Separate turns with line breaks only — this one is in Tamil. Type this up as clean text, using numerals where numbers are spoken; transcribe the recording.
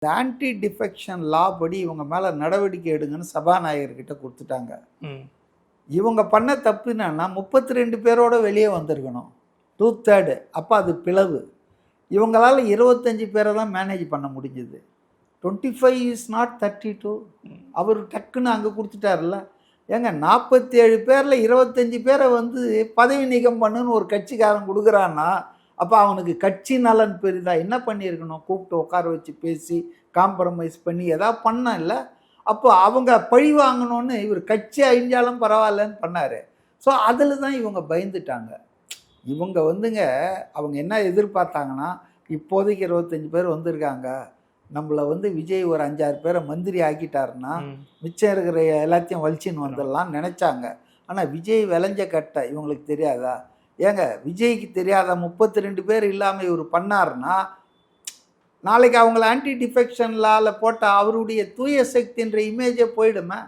இந்த ஆன்டி டிஃபெக்ஷன் லா படி இவங்க மேலே நடவடிக்கை எடுங்கன்னு சபாநாயகர்கிட்ட கொடுத்துட்டாங்க. இவங்க பண்ண தப்பு என்னன்னா 32 பேரோட வெளியே வந்திருக்கணும், 2/3. அப்போ அது பிளவு. இவங்களால் 25 பேரை தான் மேனேஜ் பண்ண முடிஞ்சுது. 25 இஸ் நாட் 32. அவர் டக்குன்னு அங்கே கொடுத்துட்டார்ல. ஏங்க 47 பேரில் 25 பேரை வந்து பதவி நீக்கம் பண்ணுன்னு ஒரு கட்சிக்காரன் கொடுக்குறான்னா, அப்போ அவனுக்கு கட்சி நலன் பெரிதா? என்ன பண்ணியிருக்கணும்? கூப்பிட்டு உட்கார வச்சு பேசி காம்ப்ரமைஸ் பண்ணி எதாவது பண்ண இல்லை. அப்போ அவங்க பழி வாங்கணும்னு இவர் கட்சி அழிஞ்சாலும் பரவாயில்லன்னு பண்ணார். ஸோ அதில் தான் இவங்க பயந்துட்டாங்க. இவங்க வந்துங்க அவங்க என்ன எதிர்பார்த்தாங்கன்னா, இப்போதைக்கு 25 பேர் வந்திருக்காங்க, நம்மளை வந்து விஜய் ஒரு 5-6 பேரை மந்திரி ஆக்கிட்டாருன்னா மிச்சம் இருக்கிற எல்லாத்தையும் வலிச்சின்னு வந்துடலாம்னு நினச்சாங்க. ஆனால் விஜய் விளைஞ்ச கட்டை இவங்களுக்கு தெரியாதா? ஏங்க விஜய்க்கு தெரியாத 32 பேர் இல்லாமல் இவர் பண்ணார்னா, நாளைக்கு அவங்கள ஆன்டி டிஃபெக்ஷன் லாவில் போட்டால் அவருடைய தூய சக்தின்ற இமேஜே போயிடுமே.